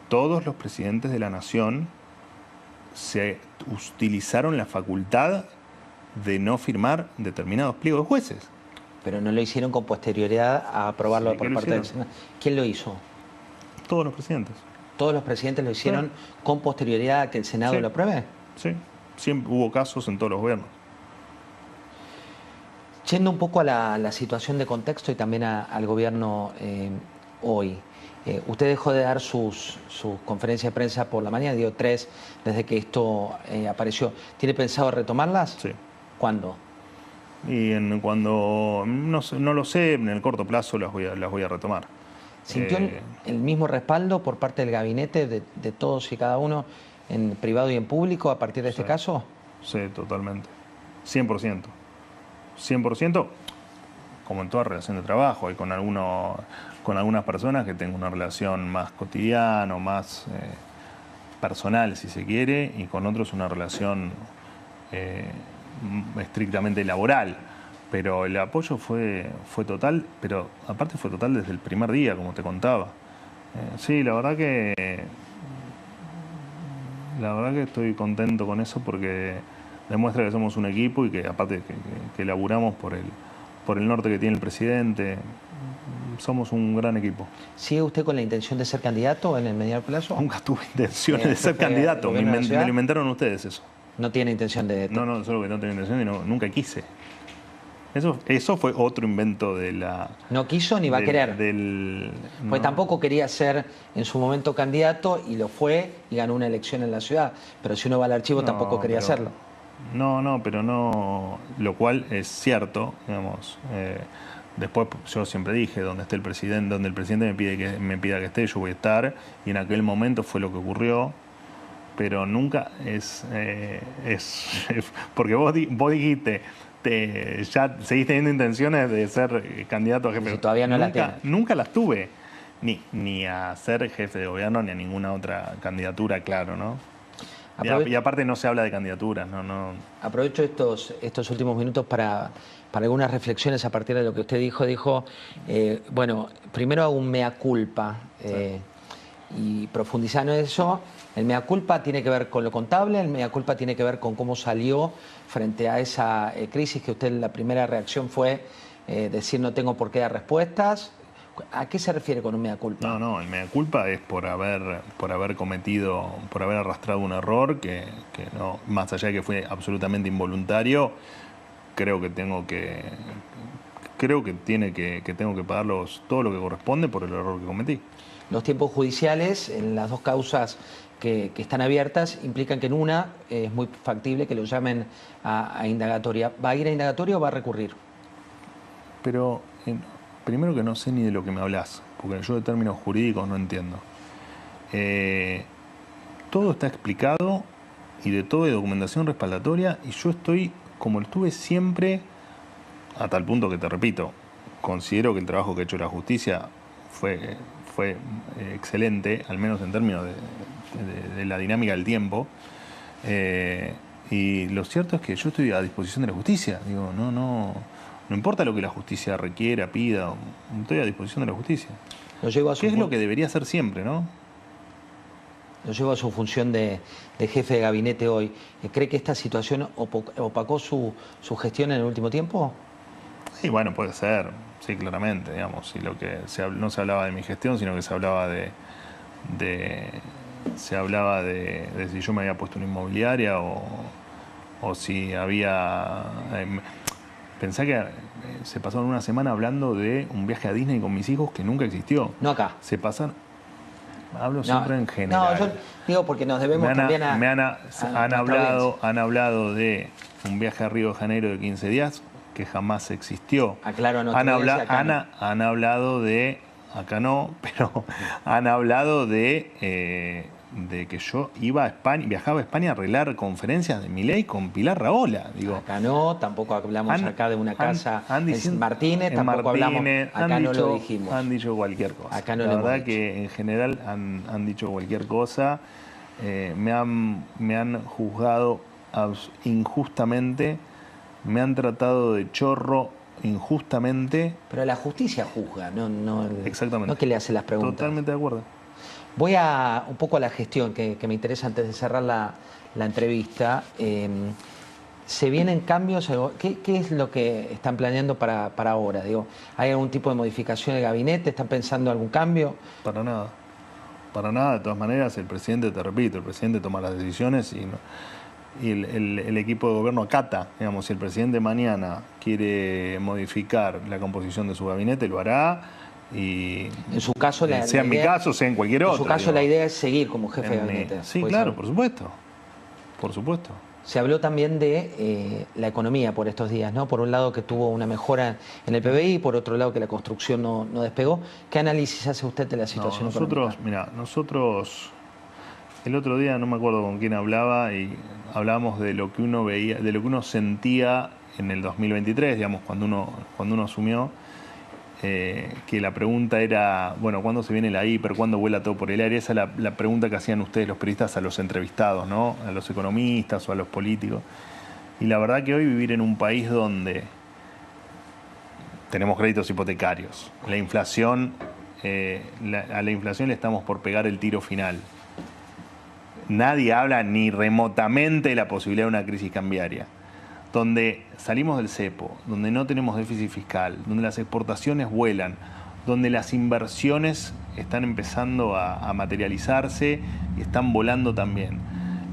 Speaker 2: Todos los presidentes de la Nación se utilizaron la facultad de no firmar determinados pliegos de jueces.
Speaker 1: Pero no lo hicieron con posterioridad a aprobarlo por parte del Senado. ¿Quién lo hizo?
Speaker 2: Todos los presidentes.
Speaker 1: ¿Todos los presidentes lo hicieron con posterioridad a que el Senado lo apruebe?
Speaker 2: Sí, siempre hubo casos en todos los gobiernos.
Speaker 1: Yendo un poco a la situación de contexto y también al gobierno hoy. Usted dejó de dar sus conferencias de prensa por la mañana, dio 3 desde que esto apareció. ¿Tiene pensado retomarlas?
Speaker 2: Sí.
Speaker 1: ¿Cuándo?
Speaker 2: Y cuando, no lo sé, en el corto plazo las voy a retomar.
Speaker 1: ¿Sintió el mismo respaldo por parte del gabinete de todos y cada uno en privado y en público a partir de este caso?
Speaker 2: Sí, totalmente. 100%. 100%, como en toda relación de trabajo, y con algunas personas que tengo una relación más cotidiana, más personal, si se quiere, y con otros una relación estrictamente laboral. Pero el apoyo fue total, pero aparte fue total desde el primer día, como te contaba. Sí, la verdad que estoy contento con eso porque demuestra que somos un equipo y que aparte que laburamos por el norte que tiene el presidente. Somos un gran equipo.
Speaker 1: ¿Sigue usted con la intención de ser candidato en el mediano plazo?
Speaker 2: Nunca tuve intenciones de ser candidato. Me lo inventaron ustedes eso.
Speaker 1: ¿No tiene intención de...?
Speaker 2: No, solo que no tengo intención y nunca quise. Eso fue otro invento de la...
Speaker 1: No quiso ni va a querer. Pues tampoco quería ser en su momento candidato y lo fue y ganó una elección en la ciudad. Pero si uno va al archivo tampoco quería hacerlo.
Speaker 2: Pero no... Lo cual es cierto, digamos... Después yo siempre dije, donde el presidente me pida que esté, yo voy a estar, y en aquel momento fue lo que ocurrió, pero nunca porque vos dijiste, ya seguís teniendo intenciones de ser candidato a jefe.
Speaker 1: Si todavía no
Speaker 2: nunca las tuve, ni a ser jefe de gobierno ni a ninguna otra candidatura, claro, ¿no? Y aparte no se habla de candidaturas, no.
Speaker 1: Aprovecho estos últimos minutos para algunas reflexiones a partir de lo que usted dijo. Dijo, bueno, primero hago un mea culpa y profundizando en eso. El mea culpa tiene que ver con lo contable, el mea culpa tiene que ver con cómo salió frente a esa crisis que usted, la primera reacción fue decir no tengo por qué dar respuestas. ¿A qué se refiere con un mea culpa?
Speaker 2: No, el mea culpa es por haber cometido, por haber arrastrado un error que no, más allá de que fue absolutamente involuntario, creo que tengo que pagar todo lo que corresponde por el error que cometí.
Speaker 1: Los tiempos judiciales en las dos causas que están abiertas implican que en una es muy factible que lo llamen a indagatoria. ¿Va a ir a indagatoria o va a recurrir?
Speaker 2: Pero primero que no sé ni de lo que me hablas, porque yo de términos jurídicos no entiendo. Todo está explicado y de todo hay documentación respaldatoria y yo estoy como estuve siempre, a tal punto que te repito, considero que el trabajo que ha hecho la justicia fue excelente, al menos en términos de la dinámica del tiempo. Y lo cierto es que yo estoy a disposición de la justicia. Digo, no importa lo que la justicia requiera, pida, estoy a disposición de la justicia. ¿Qué es lo que debería hacer siempre, no?
Speaker 1: Lo llevo a su función de jefe de gabinete hoy. ¿Cree que esta situación opacó su gestión en el último tiempo?
Speaker 2: Sí, bueno, puede ser, sí, claramente, digamos. Y lo que no se hablaba de mi gestión, sino que se hablaba de si yo me había puesto una inmobiliaria o si había... Pensé que se pasaron una semana hablando de un viaje a Disney con mis hijos que nunca existió.
Speaker 1: No acá.
Speaker 2: Se pasaron... Hablo siempre en general.
Speaker 1: No, yo digo porque nos debemos también a...
Speaker 2: Han hablado de un viaje a Río de Janeiro de 15 días que jamás existió.
Speaker 1: Aclaro, no
Speaker 2: han hablado de... Acá no, pero han hablado de que yo iba a España, viajaba a España a arreglar conferencias de Milei con Pilar Rahola. Digo,
Speaker 1: acá no, tampoco hablamos acá de una casa en Martínez, tampoco hablamos, acá no lo dijimos.
Speaker 2: Han dicho cualquier cosa.
Speaker 1: Acá no
Speaker 2: la
Speaker 1: lo
Speaker 2: verdad que en general han dicho cualquier cosa. Me han juzgado injustamente, me han tratado de chorro injustamente.
Speaker 1: Pero la justicia juzga, no
Speaker 2: Exactamente.
Speaker 1: No que le hace las preguntas.
Speaker 2: Totalmente de acuerdo.
Speaker 1: Voy un poco a la gestión, que me interesa antes de cerrar la entrevista. ¿Se vienen cambios? ¿Qué es lo que están planeando para ahora? Digo, ¿hay algún tipo de modificación de gabinete? ¿Están pensando algún cambio?
Speaker 2: Para nada. Para nada. De todas maneras, el presidente, te repito, el presidente toma las decisiones y el equipo de gobierno acata. Digamos, si el presidente mañana quiere modificar la composición de su gabinete, lo hará. Y
Speaker 1: en su caso,
Speaker 2: sea en mi caso, sea en cualquier otro.
Speaker 1: En su caso, la idea es seguir como jefe de gabinete.
Speaker 2: Sí, claro, por supuesto. Por supuesto.
Speaker 1: Se habló también de la economía por estos días, ¿no? Por un lado que tuvo una mejora en el PBI, por otro lado que la construcción no despegó. ¿Qué análisis hace usted de la situación económica?
Speaker 2: Nosotros, el otro día no me acuerdo con quién hablaba y hablábamos de lo que uno veía, de lo que uno sentía en el 2023, digamos, cuando uno asumió. Que la pregunta era, bueno, ¿cuándo se viene la hiper? ¿Cuándo vuela todo por el aire? Esa es la pregunta que hacían ustedes los periodistas a los entrevistados, ¿no? A los economistas o a los políticos. Y la verdad que hoy vivir en un país donde tenemos créditos hipotecarios, la inflación, a la inflación le estamos por pegar el tiro final. Nadie habla ni remotamente de la posibilidad de una crisis cambiaria. Donde salimos del cepo, donde no tenemos déficit fiscal, donde las exportaciones vuelan, donde las inversiones están empezando a materializarse y están volando también.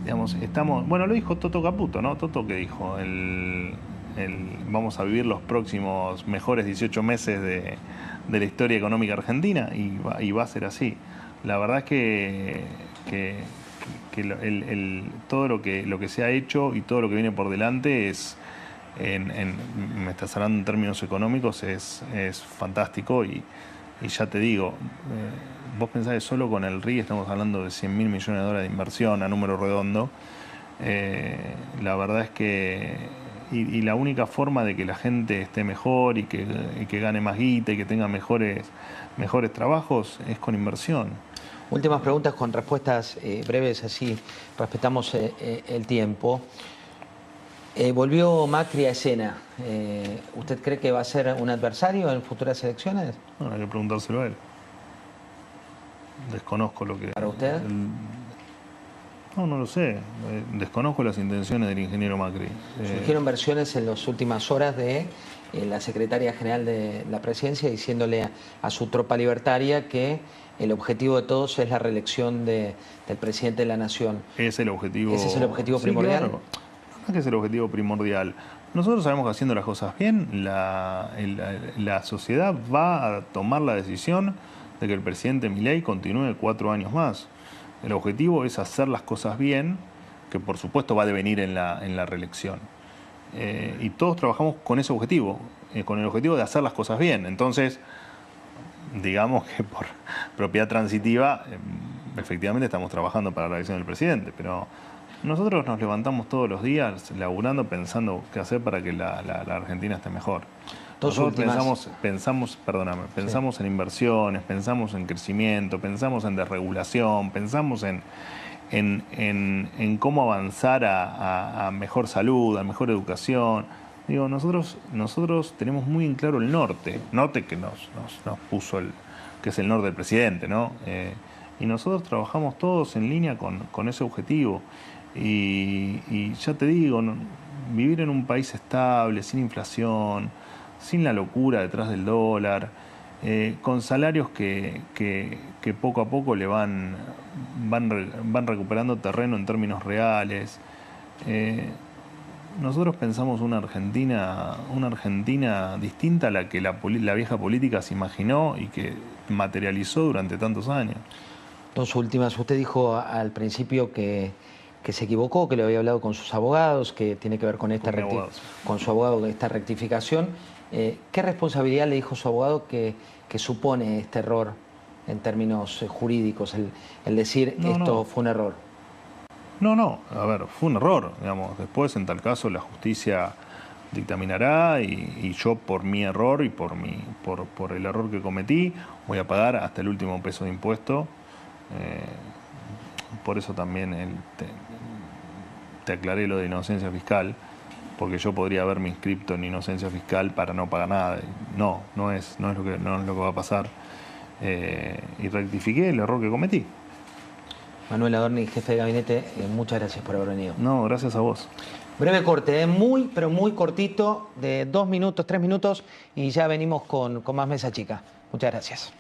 Speaker 2: Digamos, bueno, lo dijo Toto Caputo, ¿no? Toto que dijo, vamos a vivir los próximos mejores 18 meses de la historia económica argentina y va a ser así. La verdad es que todo lo que se ha hecho y todo lo que viene por delante me estás hablando en términos económicos, es fantástico y ya te digo, vos pensás que solo con el RI estamos hablando de 100.000 millones de dólares de inversión a número redondo. La verdad es que y la única forma de que la gente esté mejor y que gane más guita y que tenga mejores trabajos es con inversión.
Speaker 1: Últimas preguntas con respuestas breves, así respetamos el tiempo. Volvió Macri a escena. ¿Usted cree que va a ser un adversario en futuras elecciones?
Speaker 2: Bueno, hay que preguntárselo a él. Desconozco lo que...
Speaker 1: ¿Para usted?
Speaker 2: No lo sé. Desconozco las intenciones del ingeniero Macri.
Speaker 1: Surgieron versiones en las últimas horas de la secretaria general de la presidencia diciéndole a su tropa libertaria que el objetivo de todos es la reelección del presidente de la nación.
Speaker 2: Es el objetivo.
Speaker 1: ¿Ese es el objetivo primordial?
Speaker 2: Claro. No es que es el objetivo primordial. Nosotros sabemos que haciendo las cosas bien, la sociedad va a tomar la decisión de que el presidente Milei continúe 4 años más. El objetivo es hacer las cosas bien, que por supuesto va a devenir en la reelección. Y todos trabajamos con ese objetivo, con el objetivo de hacer las cosas bien. Entonces, digamos que por propiedad transitiva, efectivamente estamos trabajando para la elección del presidente, pero nosotros nos levantamos todos los días laburando, pensando qué hacer para que la Argentina esté mejor. Nosotros pensamos en inversiones, pensamos en crecimiento, pensamos en desregulación, pensamos en cómo avanzar a mejor salud, a mejor educación. Digo, nosotros tenemos muy en claro el norte que nos puso que es el norte del presidente, ¿no? Y nosotros trabajamos todos en línea con ese objetivo. Y ya te digo, vivir en un país estable, sin inflación, sin la locura detrás del dólar, con salarios que poco a poco le van recuperando terreno en términos reales. Nosotros pensamos una Argentina distinta a la que la vieja política se imaginó y que materializó durante tantos años.
Speaker 1: Dos últimas. Usted dijo al principio que se equivocó, que le había hablado con sus abogados, que tiene que ver con con su abogado esta rectificación. ¿Qué responsabilidad le dijo su abogado que supone este error en términos jurídicos, el decir esto fue un error?
Speaker 2: No, a ver, fue un error, digamos. Después, en tal caso, la justicia dictaminará y yo por mi error y por el error que cometí voy a pagar hasta el último peso de impuesto. Por eso también te aclaré lo de inocencia fiscal, porque yo podría haberme inscrito en inocencia fiscal para no pagar nada. No es lo que va a pasar. Y rectifiqué el error que cometí.
Speaker 1: Manuel Adorni, jefe de gabinete, muchas gracias por haber venido.
Speaker 2: No, gracias a vos.
Speaker 1: Breve corte, muy, pero muy cortito, de 2 minutos, 3 minutos, y ya venimos con más Mesa Chica. Muchas gracias.